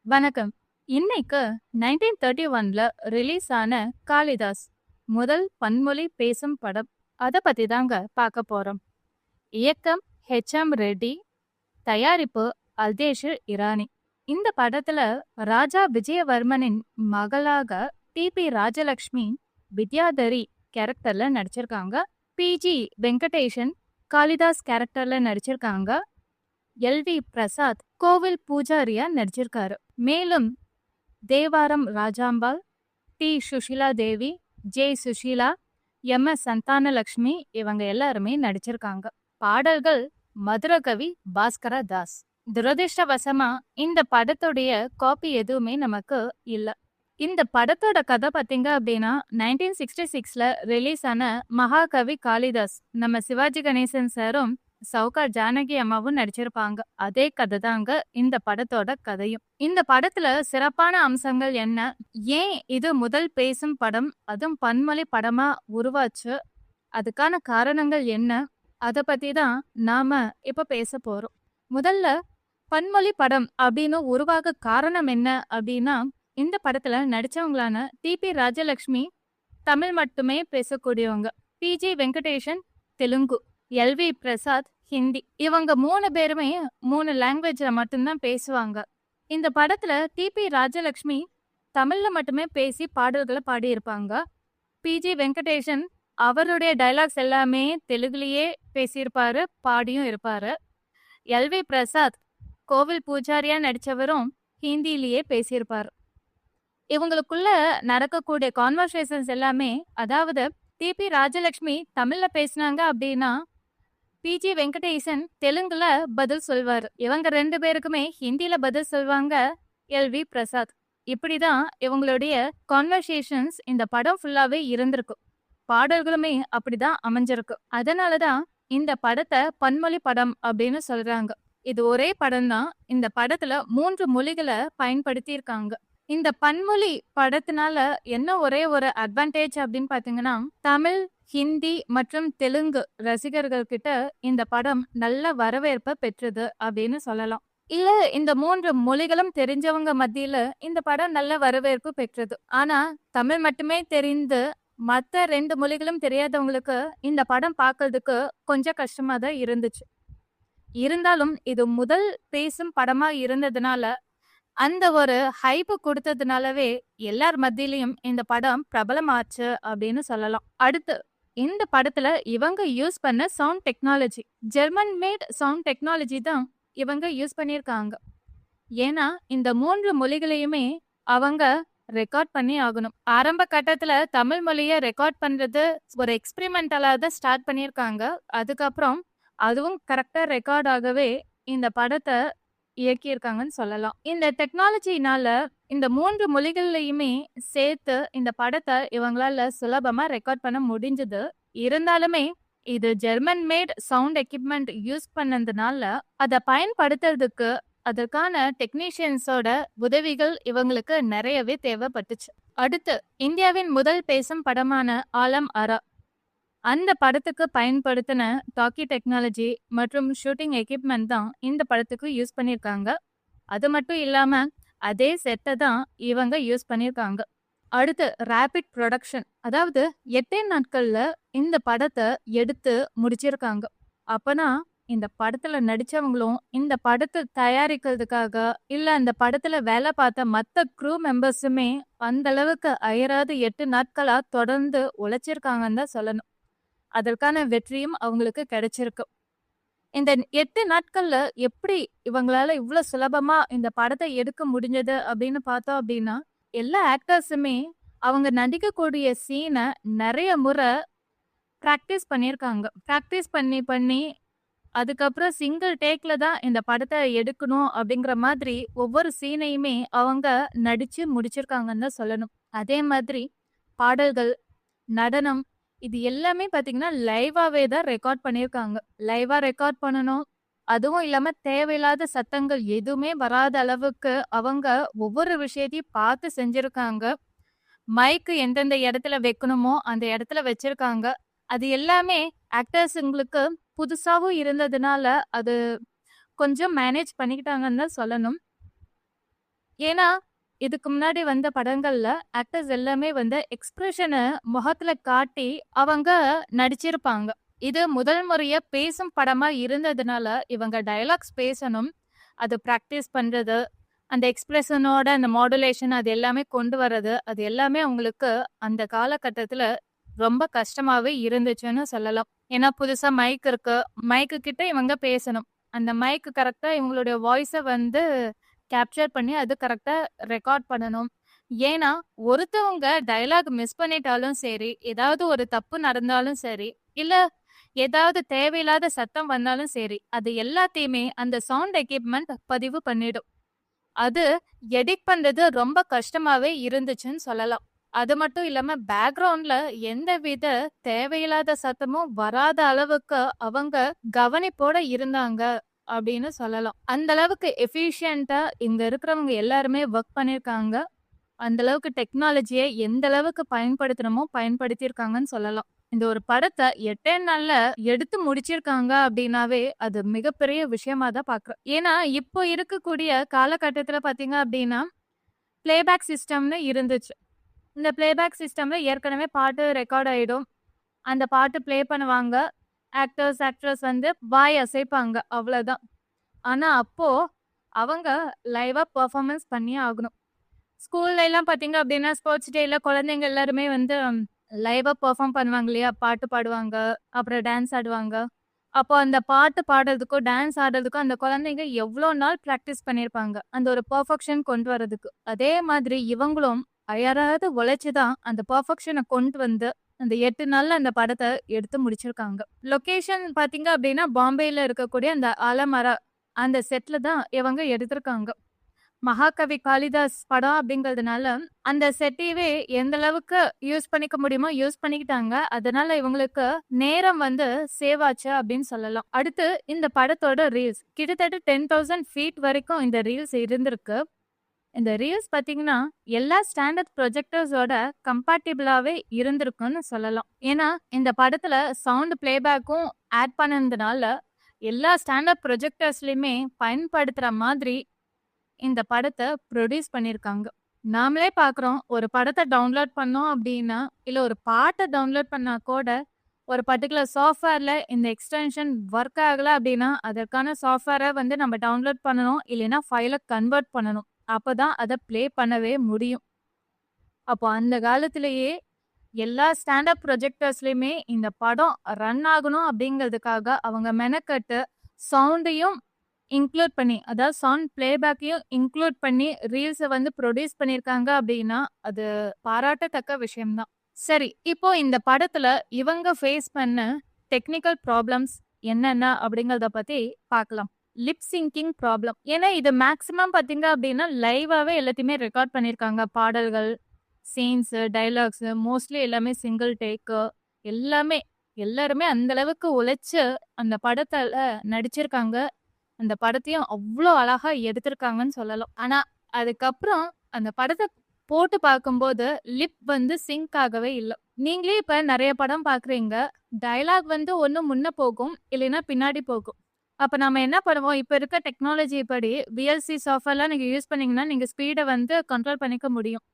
வணக்கம். இன்னைக்கு 1931ல ரிலீஸ் ஆன காளிதாஸ் முதல் பன்மொழி பேசும் படம். அத பத்தி தாங்க பார்க்க போறோம். இயக்கம் ஹெச்.எம். ரெட்டி, தயாரிப்பு அல்தேஷ் இரானி. இந்த படத்துல ராஜா விஜயவர்மனின் மகளாக டி.பி. ராஜலட்சுமி வித்யாதரி கேரக்டர்ல நடிச்சிருக்காங்க. பி.ஜி. வெங்கடேஷன் காளிதாஸ் கேரக்டர்ல நடிச்சிருக்காங்க. எல்.வி. பிரசாத் கோவில் பூஜாரியா நடிச்சிருக்காரு. மேலும் தேவாரம் ராஜாம்பாள், டி. சுஷீலா தேவி, ஜே. சுஷீலா, எம்.எஸ். சந்தானலட்சுமி இவங்க எல்லாருமே நடிச்சிருக்காங்க. பாடல்கள் மதுரகவி பாஸ்கர தாஸ். துரதிர்ஷ்டவசமா இந்த படத்துடைய காப்பி எதுவுமே நமக்கு இல்ல. இந்த படத்தோட கதை பார்த்தீங்க அப்படின்னா 1966ல ரிலீஸ் ஆன மகாகவி காளிதாஸ் நம்ம சிவாஜி கணேசன் சாரும் சவுகார் ஜானகி அம்மாவும் நடிச்சிருப்பாங்க. அதே கதை தாங்க இந்த படத்தோட கதையும். இந்த படத்துல சிறப்பான அம்சங்கள் என்ன, ஏன் இது முதல் பேசும் படம், அதுவும் பன்மொழி படமா உருவாச்சு, அதுக்கான காரணங்கள் என்ன, அத பத்தி தான் நாம இப்ப பேச போறோம். முதல்ல பன்மொழி படம் அப்படின்னு உருவாக காரணம் என்ன அப்படின்னா, இந்த படத்துல நடிச்சவங்களான டி.பி. ராஜலட்சுமி தமிழ் மட்டுமே பேசக்கூடியவங்க, பி.ஜி. வெங்கடேஷன் தெலுங்கு, எல்.வி. பிரசாத் ஹிந்தி. இவங்க 3 பேருமே 3 லாங்குவேஜ்ல மட்டும்தான் பேசுவாங்க. இந்த படத்துல டி.பி. ராஜலட்சுமி தமிழ்ல மட்டுமே பேசி பாடல்களை பாடியிருப்பாங்க. பி.ஜி. வெங்கடேஷன் அவருடைய டைலாக்ஸ் எல்லாமே தெலுங்குலயே பேசியிருப்பாரு, பாடியும் இருப்பாரு. எல்.வி. பிரசாத் கோவில் பூஜாரியா நடிச்சவரும் ஹிந்திலேயே பேசியிருப்பாரு. இவங்களுக்குள்ள நடக்கக்கூடிய கான்வர்சேஷன்ஸ் எல்லாமே, அதாவது டி.பி. ராஜலட்சுமி தமிழ்ல பேசினாங்க அப்படின்னா பி.ஜி. வெங்கடேசன் தெலுங்குல பதில் சொல்வாரு. இவங்க 2 பேருக்குமே ஹிந்தில பதில் சொல்வாங்க எல்.வி. பிரசாத். இப்படிதான் இவங்களுடைய கான்வர்சேஷன்ஸ் இந்த படம் ஃபுல்லாவே இருந்திருக்கு. பாடல்களுமே அப்படிதான் அமைஞ்சிருக்கு. அதனாலதான் இந்த படத்தை பன்மொழி படம் அப்படின்னு சொல்றாங்க. இது ஒரே படம் தான். இந்த படத்துல 3 மொழிகளை பயன்படுத்தியிருக்காங்க. இந்த பன்மொழி படத்தினால என்ன ஒரே ஒரு அட்வான்டேஜ் அப்படின்னு பாத்தீங்கன்னா, தமிழ், ஹிந்தி மற்றும் தெலுங்கு ரசிகர்கள் கிட்ட இந்த படம் நல்ல வரவேற்பை பெற்றது அப்படின்னு சொல்லலாம். இல்ல இந்த 3 மொழிகளும் தெரிஞ்சவங்க மத்தியில இந்த படம் நல்ல வரவேற்பு பெற்றது. ஆனா தமிழ் மட்டுமே தெரிந்து மத்த 2 மொழிகளும் தெரியாதவங்களுக்கு இந்த படம் பார்க்கிறதுக்கு கொஞ்சம் கஷ்டமா தான் இருந்துச்சு. இருந்தாலும் இது முதல் பேசும் படமா இருந்ததுனால, அந்த ஒரு ஹைப் கொடுத்ததுனாலவே எல்லார் மத்தியிலையும் இந்த படம் பிரபலமாச்சு அப்படின்னு சொல்லலாம். அடுத்து இந்த படத்துல இவங்க யூஸ் பண்ண sound technology, German made sound technology தான் இவங்க யூஸ் பண்ணியிருக்காங்க. ஏன்னா இந்த 3 மொழிகளையுமே அவங்க ரெக்கார்ட் பண்ணி ஆகணும். ஆரம்ப கட்டத்துல தமிழ் மொழியை ரெக்கார்ட் பண்றது ஒரு எக்ஸ்பெரிமெண்டலா தான் ஸ்டார்ட் பண்ணியிருக்காங்க. அதுக்கப்புறம் அதுவும் கரெக்டா ரெக்கார்ட் ஆகவே இந்த படத்தை இயக்கியிருக்காங்கன்னு சொல்லலாம். இந்த டெக்னாலஜினால இந்த 3 மொழிகள்லையுமே சேர்த்து இந்த படத்தை இவங்களால சுலபமா ரெக்கார்ட் பண்ண முடிஞ்சது. இருந்தாலுமே இது German made sound equipment use பண்ணதுனால அதை பயன்படுத்துறதுக்கு அதற்கான டெக்னீஷியன்ஸோட உதவிகள் இவங்களுக்கு நிறையவே தேவைப்பட்டுச்சு. அடுத்து இந்தியாவின் முதல் பேசும் படமான ஆலம் அரா, அந்த படத்துக்கு பயன்படுத்தின டாக்கி டெக்னாலஜி மற்றும் ஷூட்டிங் எக்யூப்மெண்ட் தான் இந்த படத்துக்கு யூஸ் பண்ணியிருக்காங்க. அது மட்டும் இல்லாம அதே செட்டை தான் இவங்க யூஸ் பண்ணியிருக்காங்க. அடுத்து ரேபிட் ப்ரொடக்ஷன், அதாவது 8 நாட்கள்ல இந்த படத்தை எடுத்து முடிச்சிருக்காங்க. அப்பனா இந்த படத்துல நடிச்சவங்களும் இந்த படத்தை தயாரிக்கிறதுக்காக இல்ல அந்த படத்துல வேலை பார்த்த மற்ற க்ரூ மெம்பர்ஸுமே அந்த அளவுக்கு அயராது 8 நாட்களா தொடர்ந்து உழைச்சிருக்காங்கன்னு தான் சொல்லணும். அதற்கான வெற்றியும் அவங்களுக்கு கிடைச்சிருக்கு. இந்த 8 நாட்கள்ல எப்படி இவங்களால இவ்வளவு சுலபமா இந்த படத்தை எடுக்க முடிஞ்சது அப்படின்னு பார்த்தோம் அப்படின்னா, எல்லா ஆக்டர்ஸுமே அவங்க நடிக்கக்கூடிய சீனை நிறைய முறை ப்ராக்டிஸ் பண்ணியிருக்காங்க. ப்ராக்டிஸ் பண்ணி பண்ணி அதுக்கப்புறம் சிங்கிள் டேக்ல தான் இந்த படத்தை எடுக்கணும் அப்படிங்கிற மாதிரி ஒவ்வொரு சீனையுமே அவங்க நடிச்சு முடிச்சிருக்காங்கன்னு தான் சொல்லணும். அதே மாதிரி பாடல்கள், நடனம், இது எல்லாமே பாத்தீங்கன்னா லைவாவே தான் ரெக்கார்ட் பண்ணியிருக்காங்க. லைவா ரெக்கார்ட் பண்ணணும், அதுவும் இல்லாம தேவையில்லாத சத்தங்கள் எதுவுமே வராத அளவுக்கு அவங்க ஒவ்வொரு விஷயத்தையும் பார்த்து செஞ்சிருக்காங்க. மைக்கு எந்தெந்த இடத்துல வைக்கணுமோ அந்த இடத்துல வச்சிருக்காங்க. அது எல்லாமே ஆக்டர்ஸுங்களுக்கு புதுசாவும் இருந்ததுனால அது கொஞ்சம் மேனேஜ் பண்ணிக்கிட்டாங்கன்னு தான் சொல்லணும். ஏன்னா, இதுக்கு முன்னாடி வந்த படங்கள்ல ஆக்டர்ஸ் எல்லாமே வந்து எக்ஸ்பிரஷன முகத்துல காட்டி அவங்க நடிச்சிருப்பாங்க. இது முதல் முறையா பேசும் படமா இருந்ததுனால, இவங்க டயலாக்ஸ் பேசணும். அது பிராக்டிஸ் பண்றது, அந்த எக்ஸ்பிரஷனோட அந்த மாடுலேஷன் அது எல்லாமே கொண்டு வர்றது, அது எல்லாமே அவங்களுக்கு அந்த காலகட்டத்துல ரொம்ப கஷ்டமாவே இருந்துச்சுன்னு சொல்லலாம். ஏன்னா புதுசா மைக் இருக்கு. மைக்கு கிட்ட இவங்க பேசணும். அந்த மைக் கரெக்ட்டா இவங்களுடைய வாய்ஸ வந்து கேப்சர் பண்ணி அது கரெக்ட்டா ரெக்கார்ட் பண்ணணும். ஏன்னா, ஒருத்தவங்க டயலாக் மிஸ் பண்ணிட்டாலும் சரி, ஏதாவது ஒரு தப்பு நடந்தாலும் சரி, இல்ல ஏதாவது தேவையில்லாத சத்தம் வந்தாலும் சரி, அது எல்லாத்தையுமே அந்த சவுண்ட் எக்யூப்மென்ட் பதிவு பண்ணிடும். அது எடிட் பண்றது ரொம்ப கஷ்டமாவே இருந்துச்சுன்னு சொல்லலாம். அது மட்டும் இல்லாம பேக்கிரவுண்ட்ல எந்தவித தேவையில்லாத சத்தமும் வராத அளவுக்கு அவங்க கவனிப்போட இருந்தாங்க அப்படின்னு சொல்லலாம். அந்த அளவுக்கு எஃபிஷியன்ட்டா இங்க இருக்கிறவங்க எல்லாருமே ஒர்க் பண்ணியிருக்காங்க. அந்த அளவுக்கு டெக்னாலஜிய எந்த அளவுக்கு பயன்படுத்தணுமோ பயன்படுத்தியிருக்காங்கன்னு சொல்லலாம். இந்த ஒரு படத்த 8 நாள்ல எடுத்து முடிச்சிருக்காங்க அப்படின்னாவே, அது மிகப்பெரிய விஷயமா தான் பார்க்குறேன். ஏன்னா, இப்போ இருக்கக்கூடிய காலகட்டத்தில பார்த்தீங்க அப்படின்னா, பிளேபேக் சிஸ்டம்னு இருந்துச்சு. இந்த பிளேபேக் சிஸ்டம்ல ஏற்கனவே பாட்டு ரெக்கார்ட் ஆயிடும். அந்த பாட்டு ப்ளே பண்ணுவாங்க. ஆக்டர்ஸ், ஆக்ட்ரஸ் வந்து வாய் அசைப்பாங்க. அவ்வளோதான். ஆனா, அப்போ அவங்க லைவா பெர்ஃபார்மன்ஸ் பண்ணியே ஆகணும். ஸ்கூல்ல எல்லாம் பார்த்தீங்க அப்படின்னா, ஸ்போர்ட்ஸ் டேல குழந்தைங்க எல்லாருமே வந்து லைவா பெர்ஃபார்ம் பண்ணுவாங்க இல்லையா? பாட்டு பாடுவாங்க, அப்புறம் டான்ஸ் ஆடுவாங்க. அப்போ அந்த பாட்டு பாடுறதுக்கும், டான்ஸ் ஆடுறதுக்கும் அந்த குழந்தைங்க எவ்வளோ நாள் பிராக்டிஸ் பண்ணியிருப்பாங்க. அந்த ஒரு பெர்ஃபெக்ஷன் கொண்டு வரதுக்கு. அதே மாதிரி இவங்களும் அயராது உழைச்சு தான் அந்த பெர்ஃபெக்ஷன கொண்டு வந்து, அந்த 8 நாள்ல அந்த படத்த எடுத்து முடிச்சிருக்காங்க. லொகேஷன் பார்த்தீங்க அப்படின்னா, பாம்பேல இருக்கக்கூடிய அந்த அலமரா அந்த செட்ல தான் இவங்க எடுத்திருக்காங்க. மகாகவி காளிதாஸ் படம் அப்படிங்கிறதுனால, அந்த செட்டையவே எந்த அளவுக்கு யூஸ் பண்ணிக்க முடியுமோ யூஸ் பண்ணிக்கிட்டாங்க. அதனால இவங்களுக்கு நேரம் வந்து சேவ் ஆச்சு அப்படின்னு சொல்லலாம். அடுத்து இந்த படத்தோட ரீல்ஸ். கிட்டத்தட்ட 10,000 ஃபீட் வரைக்கும் இந்த ரீல்ஸ் இருந்திருக்கு. இந்த ரீல்ஸ் பார்த்தீங்கன்னா, எல்லா ஸ்டாண்டர்ட் ப்ரொஜெக்டர்ஸோட கம்பேட்டிபிளாவே இருந்திருக்குன்னு சொல்லலாம். ஏன்னா, இந்த படத்துல சவுண்ட் பிளேபேக்கும் ஆட் பண்ணதுனால, எல்லா ஸ்டாண்டர்ட் ப்ரொஜெக்டர்ஸ்லயுமே பயன்படுத்துற மாதிரி இந்த படத்த ப்ரொடியூஸ் பண்ணியிருக்காங்க. நாமளே பார்க்குறோம். ஒரு படத்த டவுன்லோட் பண்ணோம் அப்டின்னா, இல்ல ஒரு பாட்ட டவுன்லோட் பண்ணா கூட, ஒரு பர்ட்டிகுலர் சாஃப்ட்வேர்ல இந்த எக்ஸ்டென்ஷன் ஒர்க் ஆகல அப்டின்னா, அதற்கான சாஃப்ட்வேர வந்து நம்ம டவுன்லோட் பண்ணணும். இல்லைன்னா ஃபைல கன்வெர்ட் பண்ணணும். அப்பதான் அத ப்ளே பண்ணவே முடியும். அப்போ அந்த காலத்திலேயே எல்லா ஸ்டாண்டர்ட் ப்ரொஜெக்டர்ஸ்லயுமே இந்த படம் ரன் ஆகணும் அப்டிங்கிறதுக்காக அவங்க மெனக்கட்டு சவுண்டையும் இன்க்ளூட் பண்ணி, அதாவது சவுண்ட் பிளேபேக்கையும் இன்க்ளூட் பண்ணி ரீல்ஸ வந்து ப்ரொடியூஸ் பண்ணியிருக்காங்க அப்படின்னா, அது பாராட்டத்தக்க விஷயம் தான். சரி, இப்போ இந்த படத்துல இவங்க ஃபேஸ் பண்ண டெக்னிக்கல் ப்ராப்ளம்ஸ் என்னென்ன அப்படிங்கிறத பத்தி பார்க்கலாம். Lip syncing problem. ஏன்னா இது மேக்ஸிமம் பார்த்தீங்க அப்படின்னா, லைவாவே எல்லாத்தையுமே ரெக்கார்ட் பண்ணியிருக்காங்க. பாடல்கள், சீன்ஸு, டயலாக்ஸு மோஸ்ட்லி எல்லாமே சிங்கிள் டேக்கு எல்லாமே. எல்லாருமே அந்த அளவுக்கு உழைச்சு அந்த படத்துல நடிச்சிருக்காங்க. அந்த படத்தையும் அவ்ளோ அழகா எடுத்திருக்காங்கன்னு சொல்லலாம். ஆனா, அதுக்கப்புறம் அந்த படத்த போட்டு பார்க்கும்போது, லிப் வந்து சிங்க் ஆகவே இல்ல. நீங்களே இப்ப நெறைய படம் பார்க்குறீங்க. டயலாக் வந்து ஒண்ணு முன்ன போகும், இல்லைன்னா பின்னாடி போகும். அப்ப நம்ம என்ன பண்ணுவோம், இப்ப இருக்க டெக்னாலஜி படி VLC சாஃப்ட்வேர்லாம் நீங்க யூஸ் பண்ணீங்கன்னா, நீங்க ஸ்பீட வந்து கண்ட்ரோல் பண்ணிக்க முடியும்.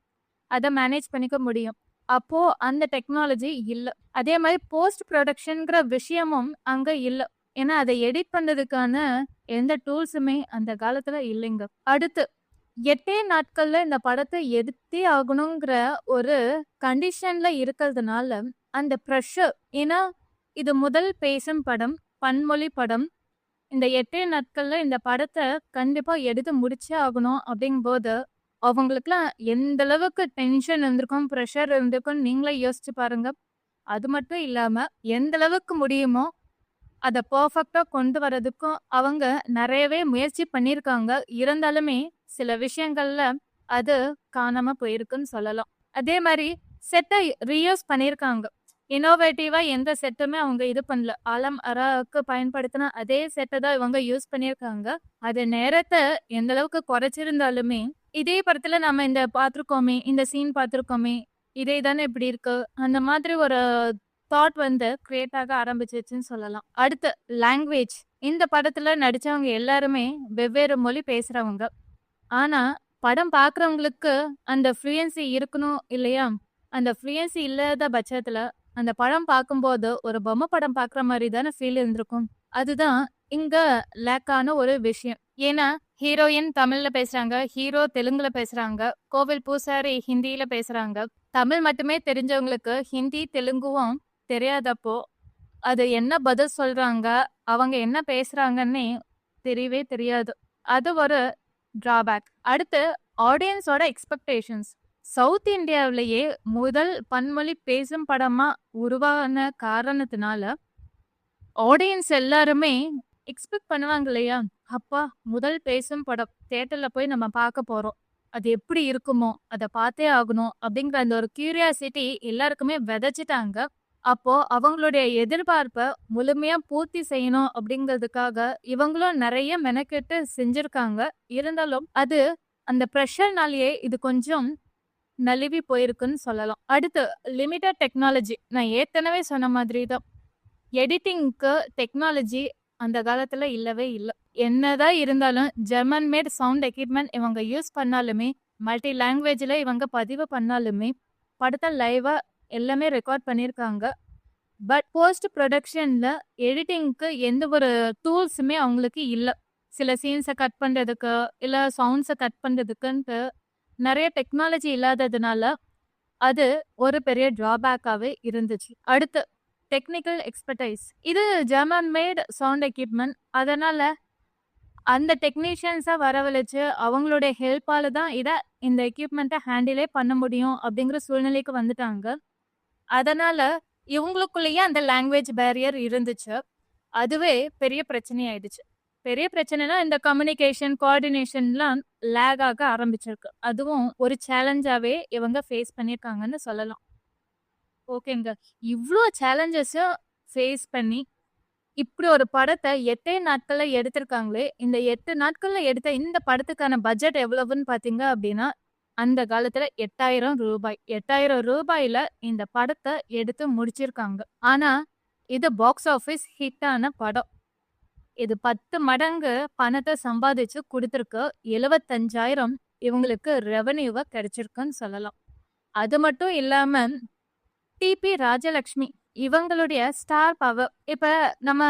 அத மேனேஜ் பண்ணிக்க முடியும். அப்போ அந்த டெக்னாலஜி இல்ல. அதே மாரி போஸ்ட் புரொடக்ஷன்ங்கிற விஷயமும் அங்க இல்ல. ஏன்னா, அத எடிட் பண்றதுக்கான எந்த டூல்ஸுமே அந்த காலத்துல இல்லைங்க. அடுத்து 8 நாட்கள்ல இந்த படத்த எடுத்தே ஆகணுங்கிற ஒரு கண்டிஷன்ல இருக்கிறதுனால, அந்த பிரஷர் ஏன்னா, இது முதல் பேசும் படம், பன்மொழி படம். இந்த 8 நாட்கள்ல இந்த படத்த கண்டிப்பா எடுத்து முடிச்சே ஆகணும் அப்படிங்கும்போது, அவங்களுக்குலாம் எந்த அளவுக்கு டென்ஷன் இருந்திருக்கும், பிரஷர் இருந்திருக்கும்னு நீங்களே யோசிச்சு பாருங்க. அது மட்டும் இல்லாம, எந்த அளவுக்கு முடியுமோ அத பெர்ஃபெக்ட்டா கொண்டு வரதுக்கும் அவங்க நெறையவே முயற்சி பண்ணியிருக்காங்க. இருந்தாலுமே சில விஷயங்கள்ல அது காணாம போயிருக்குன்னு சொல்லலாம். அதே மாரி செட்ட ரீயூஸ் பண்ணியிருக்காங்க. இன்னோவேட்டிவா எந்த செட்டுமே அவங்க இது பண்ணல. ஆலம் அராக்கு பயன்படுத்தின அதே செட்ட தான் இவங்க யூஸ் பண்ணியிருக்காங்க. அது நேரத்த எந்த அளவுக்கு குறைச்சிருந்தாலுமே, இதே படத்துல நம்ம இந்த பார்த்துருக்கோமே, இந்த சீன் பார்த்துருக்கோமே, இதே தானே இப்படி இருக்கு. அந்த மாதிரி ஒரு தாட் வந்து கிரியேட் ஆக ஆரம்பிச்சுச்சுன்னு சொல்லலாம். அடுத்து லாங்குவேஜ். இந்த படத்துல நடிச்சவங்க எல்லாருமே வெவ்வேறு மொழி பேசுறவங்க. ஆனா, படம் பார்க்குறவங்களுக்கு அந்த ஃப்ளூயன்சி இருக்கணும் இல்லையா? அந்த ஃப்ளூயன்சி இல்லாத பட்சத்துல, அந்த படம் பார்க்கும்போது ஒரு பொம்மை படம் பார்க்குற மாரி தானே ஃபீல் இருந்திருக்கும். அதுதான் இங்க லேக் ஆன ஒரு விஷயம். ஏன்னா, ஹீரோயின் தமிழ்ல பேசுறாங்க, ஹீரோ தெலுங்குல பேசுறாங்க, கோவில் பூசாரி ஹிந்தியில பேசுறாங்க. தமிழ் மட்டுமே தெரிஞ்சவங்களுக்கு ஹிந்தி, தெலுங்குவும் தெரியாதப்போ, அது என்ன பதில் சொல்றாங்க, அவங்க என்ன பேசுறாங்கன்னே தெரியவே தெரியாது. அது ஒரு டிராபேக். அடுத்து ஆடியன்ஸோட எக்ஸ்பெக்டேஷன்ஸ். சவுத் இந்தியாவிலேயே முதல் பன்மொழி பேசும் படமா உருவான காரணத்தினால, ஆடியன்ஸ் எல்லாருமே எக்ஸ்பெக்ட் பண்ணுவாங்க இல்லையா? அப்பா முதல் பேசும் படம் தியேட்டர்ல போய் நம்ம பார்க்க போறோம். அது எப்படி இருக்குமோ? அத பார்த்தே ஆகணும் அப்படிங்கிற அந்த ஒரு கியூரியாசிட்டி எல்லாருக்குமே விதைச்சுட்டாங்க. அப்போ அவங்களுடைய எதிர்பார்ப்ப முழுமையா பூர்த்தி செய்யணும் அப்படிங்கிறதுக்காக இவங்களும் நெறைய மெனக்கெட்டு செஞ்சிருக்காங்க. இருந்தாலும் அது அந்த பிரஷர்னாலேயே இது கொஞ்சம் நழுவி போயிருக்குன்னு சொல்லலாம். அடுத்து லிமிட்டட் டெக்னாலஜி. நான் ஏற்கனவே சொன்ன மாதிரி தான். எடிட்டிங்க்கு டெக்னாலஜி அந்த காலத்துல இல்லவே இல்ல. என்னதான் இருந்தாலும் ஜெர்மன் மேட் சவுண்ட் எக்யூப்மென்ட் இவங்க யூஸ் பண்ணாலுமே, மல்டி லாங்குவேஜ்ல இவங்க பதிவு பண்ணாலுமே, படத்த லைவா எல்லாமே ரெக்கார்ட் பண்ணியிருக்காங்க. பட் போஸ்ட் ப்ரொடக்ஷன்ல எடிட்டிங்க்கு எந்த ஒரு டூல்ஸுமே அவங்களுக்கு இல்ல. சில சீன்ஸ கட் பண்றதுக்கு, இல்ல சவுண்ட்ஸ கட் பண்றதுக்குன்ட்டு நெறைய டெக்னாலஜி இல்லாததுனால, அது ஒரு பெரிய டிராபேக்காவே இருந்துச்சு. அடுத்து டெக்னிக்கல் எக்ஸ்பர்டைஸ். இது ஜெர்மன் மேட் சவுண்ட் எக்யூப்மென்ட். அதனால அந்த டெக்னீஷியன்ஸ வரவழைச்சு அவங்களுடைய ஹெல்ப்பால தான் இந்த எக்யூப்மென்ட்ட ஹேண்டிலே பண்ண முடியும் அப்படிங்கிற சூழ்நிலைக்கு வந்துட்டாங்க. அதனால இவங்களுக்குள்ளேயே அந்த லாங்குவேஜ் பேரியர் இருந்துச்சு. அதுவே பெரிய பிரச்சனையாயிடுச்சு. பெரிய பிரச்சனைனா இந்த கம்யூனிகேஷன், கோஆர்டினேஷன்லாம் லேக் ஆக ஆரம்பிச்சிருக்கு. அதுவும் ஒரு சேலஞ்சாவே இவங்க ஃபேஸ் பண்ணியிருக்காங்கன்னு சொல்லலாம். ஓகேங்க. இவ்ளோ சேலஞ்சஸும் ஃபேஸ் பண்ணி, இப்படி ஒரு படத்த 8 நாட்கள்ல எடுத்திருக்காங்களே, இந்த 8 நாட்கள்ல எடுத்த இந்த படத்துக்கான பட்ஜெட் எவ்வளவுன்னு பார்த்தீங்க அப்படின்னா, அந்த காலத்துல ரூ. 8,000. ரூ. 8,000ல இந்த படத்த எடுத்து முடிச்சிருக்காங்க. ஆனா, இது பாக்ஸ் ஆஃபிஸ் ஹிட் ஆன படம். இது 10 மடங்கு பணத்த சம்பாதிச்சு குடுத்திருக்கு. 75,000 இவங்களுக்கு ரெவென்யூவா கிடைச்சிருக்குன்னு சொல்லலாம். அது மட்டும் இல்லாம டிபி ராஜலக்ஷ்மி இவங்களுடைய ஸ்டார் பவர். இப்ப நம்ம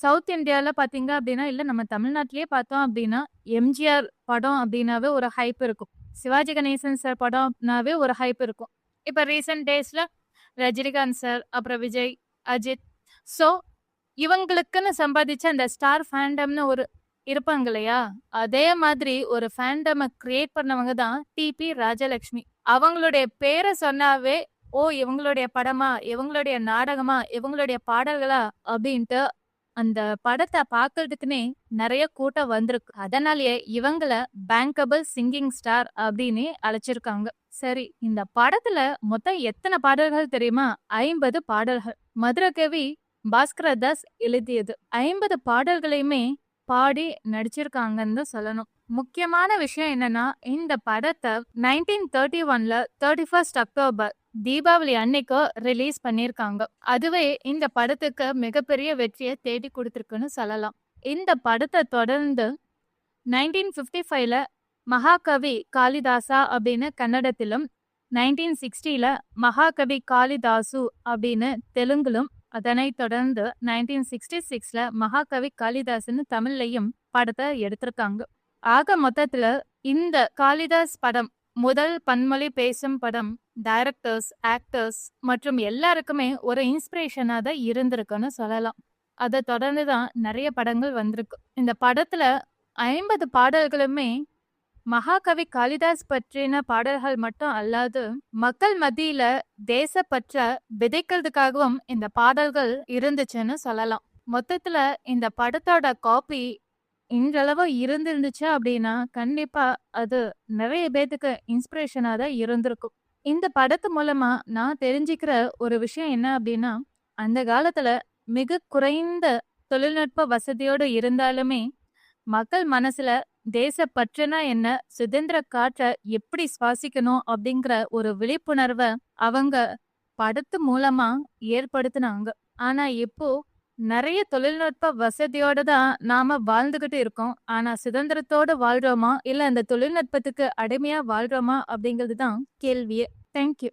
சவுத் இந்தியால பார்த்தீங்க அப்படின்னா, இல்ல நம்ம தமிழ்நாட்டிலேயே பார்த்தோம் அப்படின்னா, எம்ஜிஆர் படம் அப்படின்னாவே ஒரு ஹைப் இருக்கும். சிவாஜி கணேசன் சார் படம்னாவே ஒரு ஹைப் இருக்கும். இப்ப ரீசென்ட் டேஸ்ல ரஜினிகாந்த் சார், அப்புறம் விஜய், அஜித். ஸோ இவங்களுக்குன்னு சம்பாதிச்ச அந்த ஸ்டார் ஃபேண்டம்னு ஒரு இருப்பாங்க இல்லையா? அதே மாதிரி ஒரு ஃபேண்டம கிரியேட் பண்ணவங்க தான் டிபி ராஜலக்ஷ்மி. அவங்களுடைய பேர சொன்னாவே, ஓ! இவங்களுடைய படமா? இவங்களுடைய நாடகமா? இவங்களுடைய பாடல்களா? அப்படின்ட்டு அந்த படத்த பார்க்கறதுக்குன்னே நெறைய கூட்டம் வந்திருக்கு. அதனாலேயே இவங்கள பேங்கபிள் சிங்கிங் ஸ்டார் அப்படின்னு அழைச்சிருக்காங்க. சரி, இந்த படத்துல மொத்தம் எத்தன பாடல்கள் தெரியுமா? 50 பாடல்கள். மதுரகவி பாஸ்கர தாஸ் எழுதியது. 50 பாடல்களையுமே பாடி நடிச்சிருக்காங்கன்னு தான் சொல்லணும். முக்கியமான விஷயம் என்னன்னா, இந்த படத்த 1931ல 31 அக்டோபர் தீபாவளி அன்னைக்கு ரிலீஸ் பண்ணியிருக்காங்க. அதுவே இந்த படத்துக்கு மிகப்பெரிய வெற்றியை தேடி கொடுத்திருக்குன்னு சொல்லலாம். இந்த படத்த தொடர்ந்து 1955ல மகாகவி காளிதாசா அப்படின்னு கன்னடத்திலும், 1960ல மகாகவி காளிதாசு அப்படின்னு தெலுங்கிலும், அதனைத் தொடர்ந்து 1966ல மகாகவி காளிதாசுன்னு தமிழ்லையும் படத்த எடுத்திருக்காங்க. ஆக மொத்தத்துல இந்த காளிதாஸ் படம் முதல் பன்மொழி பேசும் படம். டைரக்டர்ஸ், ஆக்டர்ஸ் மற்றும் எல்லாருக்குமே ஒரு இன்ஸ்பிரேஷனா தான் இருந்திருக்குன்னு சொல்லலாம். அதை தொடர்ந்து தான் நிறைய படங்கள் வந்திருக்கு. இந்த படத்துல 50 பாடல்களுமே மகாகவி காளிதாஸ் பற்றின பாடல்கள் மட்டும் அல்லாது, மக்கள் மத்தியில தேசப்பற்ற விதைக்கிறதுக்காகவும் இந்த பாடல்கள் இருந்துச்சுன்னு சொல்லலாம். மொத்தத்துல இந்த படத்தோட காப்பி இன்றளவு இருந்திருந்துச்சு அப்படின்னா, கண்டிப்பா அது நிறைய பேத்துக்கு இன்ஸ்பிரேஷனா தான் இருந்திருக்கும். இந்த படத்து மூலமா நான் தெரிஞ்சுக்கிற ஒரு விஷயம் என்ன அப்படின்னா, அந்த காலத்துல மிக குறைந்த தொழில்நுட்ப வசதியோடு இருந்தாலுமே, மக்கள் மனசுல தேசப்பற்றுனா என்ன, சுதந்திர காற்ற எப்படி சுவாசிக்கணும் அப்படிங்கிற ஒரு விழிப்புணர்வ அவங்க படத்து மூலமா ஏற்படுத்துனாங்க. ஆனா இப்போ நிறைய தொழில்நுட்ப வசதியோட தான் நாம வாழ்ந்துகிட்டு இருக்கோம். ஆனா சுதந்திரத்தோட வாழ்றோமா இல்ல அந்த தொழில்நுட்பத்துக்கு அடிமையா வாழ்றோமா அப்படிங்கிறது தான் கேள்வியே. தேங்க்யூ.